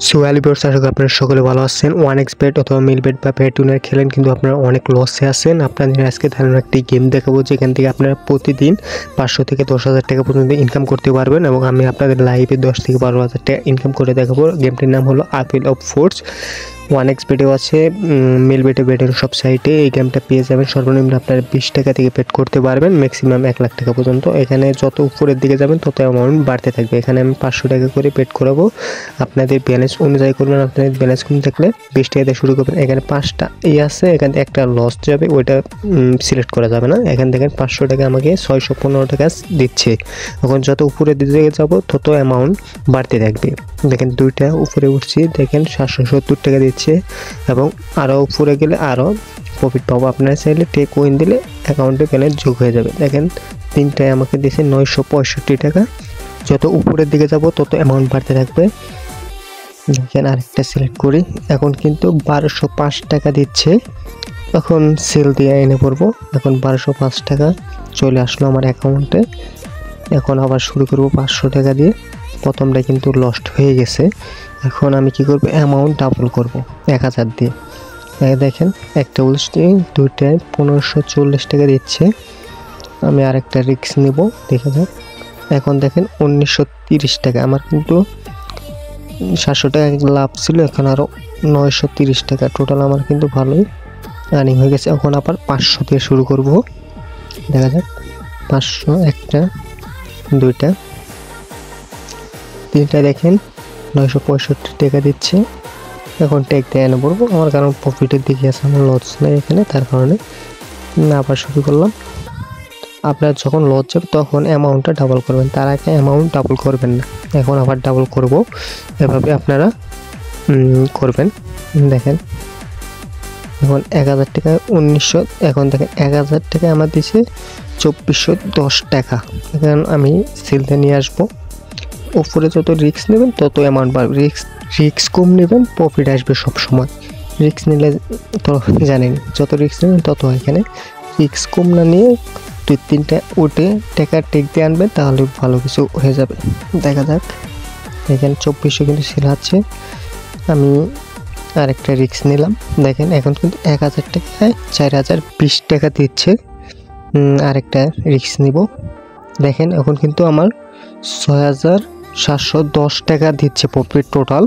So hello viewers, আশা করি আপনারা সকলে ভালো আছেন। 1xbet অথবা মিলবেট বা পেটুনের খেলেন কিন্তু আপনারা অনেক লসে আছেন। আপনাদের আজকে ধারণা একটি গেম দেখাবো যেখান থেকে আপনারা প্রতিদিন 500 থেকে 10,000 টাকা পর্যন্ত ইনকাম করতে পারবেন এবং আমি আপনাদের লাইভে 10 থেকে 12,000 টাকা ইনকাম করে দেখাবো। গেমটির নাম হলো আপিল অফ ফোর্স। 1xbetও আছে, মিলবেটে বেটের সব সাইটে এই গেমটা পেয়ে যাবেন। সর্বনিম্ন আপনারা 20 টাকা থেকে পেট করতে পারবেন, ম্যাক্সিমাম 1 লাখ টাকা পর্যন্ত। এখানে যত উপরের দিকে যাবেন তত অ্যামাউন্ট বাড়তে থাকবে। এখানে আমি 500 টাকা করে পেট করাবো, আপনাদের ব্যালেন্স অনুযায়ী করবেন। আপনাদের ব্যালেন্স কম থাকলে 20 টাকা দিয়ে শুরু করবেন। এখানে 5টা আছে, এখান থেকে একটা লস যাবে, ওইটা সিলেক্ট করা যাবে না। এখান থেকে 500 টাকা আমাকে 615 টাকা দিচ্ছে। এখন যত উপরের দিকে যাব তত অ্যামাউন্ট বাড়তে থাকবে। দেখেন দুইটা উপরে উঠছি, দেখেন 770 টাকা দিচ্ছে এবং আরও উপরে গেলে আরও প্রফিট পাবো। আপনারা চাইলে টেক উইন দিলে অ্যাকাউন্টে ব্যালেন্স যোগ হয়ে যাবে। দেখেন তিনটায় আমাকে দিয়েছে 965 টাকা। যত উপরের দিকে যাব তত অ্যামাউন্ট বাড়তে থাকবে। দেখেন আরেকটা সিলেক্ট করি, এখন কিন্তু 1205 টাকা দিচ্ছে। এখন সেল দিয়ে এনে পড়বো। এখন 1205 টাকা চলে আসলো আমার অ্যাকাউন্টে। এখন আবার শুরু করব 500 টাকা দিয়ে। প্রথমটা কিন্তু লস্ট হয়ে গেছে। এখন আমি কি করব, অ্যামাউন্ট ডাবল করব 1000 দিয়ে। দেখেন একটা উল্টে দুইটায় 1540 টাকা দিচ্ছে। আমি আরেকটা রিস্ক নেব, দেখে যাক। এখন দেখেন 1930 টাকা, আমার কিন্তু 700 টাকা লাভ ছিল, এখন আরও 930 টাকা। টোটাল আমার কিন্তু ভালোই আর্নিং হয়ে গেছে। এখন আবার 500 দিয়ে শুরু করব, দেখা যাক। 500, একটা, দুইটা, তিনটা, দেখেন 965 টাকা দিচ্ছে। এখন টেক দিয়ে এনে পড়বো আমার, কারণ প্রফিটের দিকে আছে, আমার লস নেই এখানে, তার কারণে আবার শুরু করলাম। আপনার যখন লস যাবে তখন অ্যামাউন্টটা ডাবল করবেন, তার আগে অ্যামাউন্ট ডাবল করবেন না। এখন আবার ডাবল করব, এভাবে আপনারা করবেন। দেখেন এখন 1000 টাকা 1900, এখন দেখেন 1000 টাকা আমার দিছে 2410 টাকা। এখন আমি সেলতে নিয়ে আসবো। উপরে যত রিস্ক নেবেন তত অ্যামাউন্ট বাড়বে, রিস্ক কম নেবেন প্রফিট আসবে সব সময়। রিস্ক নিলে তো জানেন, যত রিস্ক নেবেন তত। এখানে রিস্ক কম না নিয়ে 2-3টা উঠে টাকা টেক দিয়ে আনবেন, তাহলে ভালো কিছু হয়ে যাবে। দেখা যাক। দেখেন 2400 কিন্তু সেল আছে। আমি আরেকটা রিস্ক নিলাম। দেখেন এখন কিন্তু 1000 টাকায় 4020 টাকা দিচ্ছে। আরেকটা রিস্ক নিব। দেখেন এখন কিন্তু আমার 6710 টাকা দিচ্ছে প্রফিট টোটাল।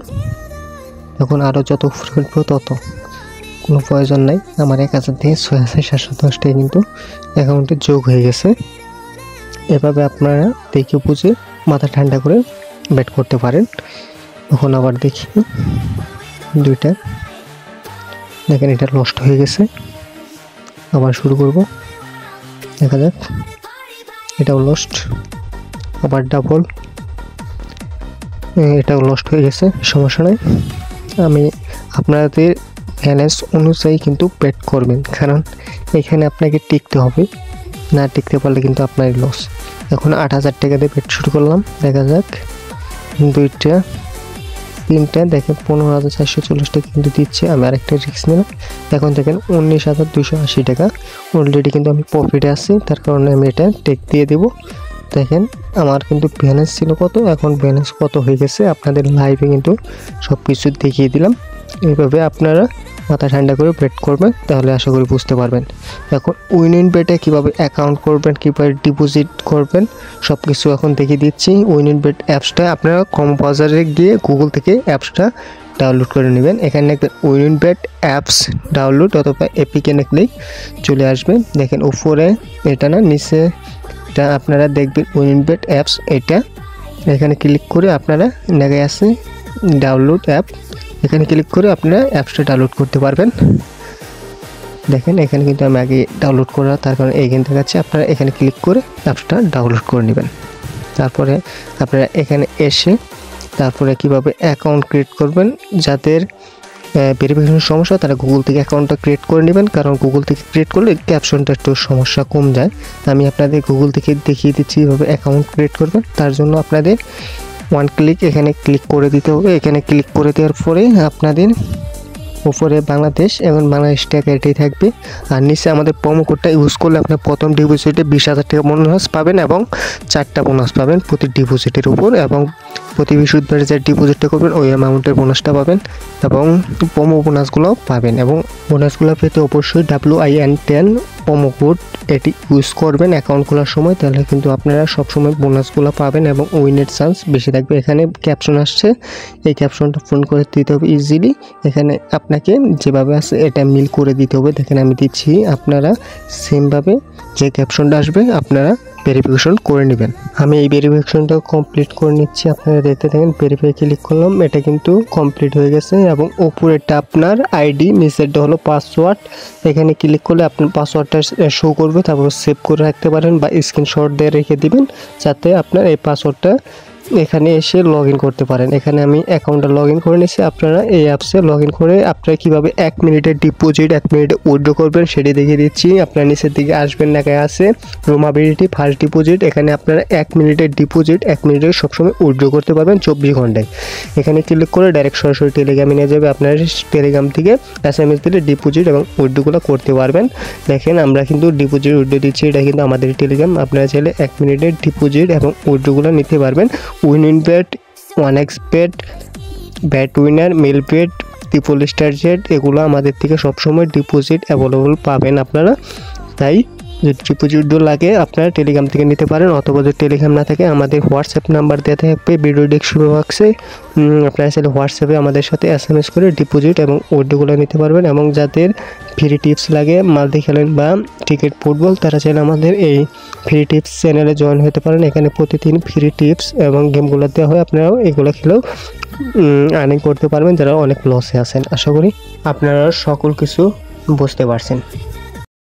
এখন আরও যত উঠবো তত, কোনো প্রয়োজন নাই। আমার 1000 থেকে 6710 টাকা কিন্তু অ্যাকাউন্টে যোগ হয়ে গেছে। এভাবে আপনারা দেখে বুঝে মাথা ঠান্ডা করে বেট করতে পারেন। এখন আবার দেখি দুইটা, দেখেন এটা লস্ট হয়ে গেছে। আবার শুরু করব, দেখা যাক। এটাও লস্ট, আবার ডাবল, এটাও লস্ট হয়ে গেছে। সমস্যা নাই, আমি আপনাদের ব্যালেন্স অনুযায়ী কিন্তু বেট করবেন, কারণ এখানে আপনাকে টিকতে হবে, না টিকতে পারলে কিন্তু আপনার লস। এখন 8000 টাকা দিয়ে বেট শুরু করলাম, দেখা যাক। দুইটা, তিনটা, দেখেন 15440 টাকা কিন্তু দিচ্ছে। আমি আরেকটা রিস্ক নিলাম। এখন দেখেন 19280 টাকা অলরেডি কিন্তু আমি প্রফিটে আছি, তার কারণে আমি এটা টেক দিয়ে দেব। দেখেন আমার কিন্তু ব্যালেন্স ছিল কত, এখন ব্যালেন্স কত হয়ে গেছে আপনাদের লাইভে কিন্তু সব কিছু দেখিয়ে দিলাম। এইভাবে আপনারা মাথা ঠান্ডা করে বেট করবেন, তাহলে আশা করি বুঝতে পারবেন। এখন উইন বেটে কীভাবে অ্যাকাউন্ট করবেন, কীভাবে ডিপোজিট করবেন, সব কিছু এখন দেখিয়ে দিচ্ছি। উইন বেট অ্যাপসটা আপনারা কম বাজারে গিয়ে গুগল থেকে অ্যাপসটা ডাউনলোড করে নেবেন। এখানে দেখবেন উইন বেট অ্যাপস ডাউনলোড অথবা এপিকে লিখলেই চলে আসবে। দেখেন উপরে এটা না, নিচে এটা আপনারা দেখবেন উইন বেট অ্যাপস। এটা এখানে ক্লিক করে আপনারা লেগে আছে ডাউনলোড অ্যাপ, এখানে ক্লিক করে আপনারা অ্যাপসটা ডাউনলোড করতে পারবেন। দেখেন এখানে কিন্তু আমি আগে ডাউনলোড করা, তার কারণে এইখানে দেখাচ্ছে। আপনারা এখানে ক্লিক করে অ্যাপসটা ডাউনলোড করে নেবেন। তারপরে আপনারা এখানে এসে তারপরে কিভাবে অ্যাকাউন্ট ক্রিয়েট করবেন, যাদের ভেরিফিকেশনের সমস্যা তারা গুগল থেকে অ্যাকাউন্টটা ক্রিয়েট করে নেবেন, কারণ গুগল থেকে ক্রিয়েট করলে ক্যাপশনটা একটু সমস্যা কম যায়। আমি আপনাদের গুগল থেকে দেখিয়ে দিচ্ছি কীভাবে অ্যাকাউন্ট ক্রিয়েট করবেন। তার জন্য আপনাদের ওয়ান ক্লিক এখানে ক্লিক করে দিতে হবে। এখানে ক্লিক করে দেওয়ার পরে আপনাদের উপরে বাংলাদেশ এবং বাংলাদেশ টাকা এটাই থাকবে, আর নিচে আমাদের প্রোমো কোডটা ইউজ করলে আপনার প্রথম ডিপোজিটে 20,000 টাকা বোনাস পাবেন এবং 4টা বোনাস পাবেন প্রতি ডিপোজিটের উপর, এবং প্রতি বৃহস্পতিবার যে ডিপোজিটটা করবেন ওই অ্যামাউন্টের বোনাসটা পাবেন এবং প্রোমো বোনাসগুলো পাবেন। এবং বোনাসগুলো পেতে অবশ্যই WIN10 প্রোমো কোড এটি ইউজ করবেন অ্যাকাউন্ট খোলার সময়, তাহলে কিন্তু আপনারা সবসময় বোনাসগুলো পাবেন এবং উইনের চান্স বেশি থাকবে। এখানে ক্যাপশন আসছে, এই ক্যাপশনটা ফোন করে দিতে হবে ইজিলি। এখানে আপনাকে যেভাবে আছে এটা মিল করে দিতে হবে। দেখেন আমি দিচ্ছি, আপনারা সেমভাবে যে ক্যাপশনটা আসবে আপনারা ভেরিফিকেশন করে নেবেন। আমি এই ভেরিফিকেশনটা কমপ্লিট করে নিচ্ছি, আপনারা দেখতে থাকেন। ভেরিফাই ক্লিক করলাম, এটা কিন্তু কমপ্লিট হয়ে গেছে এবং উপরেরটা আপনার আইডি, নিচেরটা হলো পাসওয়ার্ড। এখানে ক্লিক করলে আপনার পাসওয়ার্ডটা শো করবে, তারপর সেভ করে রাখতে পারেন বা স্ক্রিনশট দিয়ে রেখে দিবেন যাতে আপনার এই পাসওয়ার্ডটা এখানে এসে লগ ইন করতে পারেন। এখানে আমি অ্যাকাউন্টটা লগ ইন করে নিয়েছি। আপনারা এই অ্যাপসে লগ ইন করে আপনারা কীভাবে 1 মিনিটের ডিপোজিট 1 মিনিটে উইথড্র করবেন সেটি দেখিয়ে দিচ্ছি। আপনারা নিচের দিকে আসবেন, লেখা আছে রোমাবিলিটি ফার্স্ট ডিপোজিট। এখানে আপনারা 1 মিনিটের ডিপোজিট 1 মিনিটে সবসময় উইথড্র করতে পারবেন 24 ঘন্টায়। এখানে ক্লিক করে ডাইরেক্ট সরাসরি টেলিগ্রামে নিয়ে যাবে। আপনারা টেলিগ্রাম থেকে SMS দিলে ডিপোজিট এবং উইথড্রগুলো করতে পারবেন। দেখেন আমরা কিন্তু ডিপোজিট উইথড্র দিচ্ছি, এটা কিন্তু আমাদের টেলিগ্রাম। আপনারা চাইলে 1 মিনিটের ডিপোজিট এবং উইথড্রগুলো নিতে পারবেন। Winbet, 1xBet, BetWinner, Melbet, triple star jet এগুলো আমাদের থেকে সবসময় ডিপোজিট অ্যাভেলেবল পাবেন আপনারা। তাই যদি ডিপোজিট লাগে আপনারা টেলিগ্রাম থেকে নিতে পারেন, অথবা যদি টেলিগ্রাম না থাকে আমাদের হোয়াটসঅ্যাপ নাম্বার দেওয়া থাকবে ভিডিও ডেসক্রিপশন বক্সে। আপনারা চাইলে হোয়াটসঅ্যাপে আমাদের সাথে SMS করে ডিপোজিট এবং উইথড্রগুলো নিতে পারবেন। এবং যাদের ফ্রি টিপস লাগে, মাল্টি খেলেন বা ক্রিকেট, ফুটবল, তারা চাইলে আমাদের এই ফ্রি টিপস চ্যানেলে জয়েন হতে পারেন। এখানে প্রতিদিন ফ্রি টিপস এবং গেমগুলো দেওয়া হয়, আপনারাও এগুলো খেলেও আর্নিং করতে পারবেন যারা অনেক লসে আছেন। আশা করি আপনারা সকল কিছু বুঝতে পারছেন।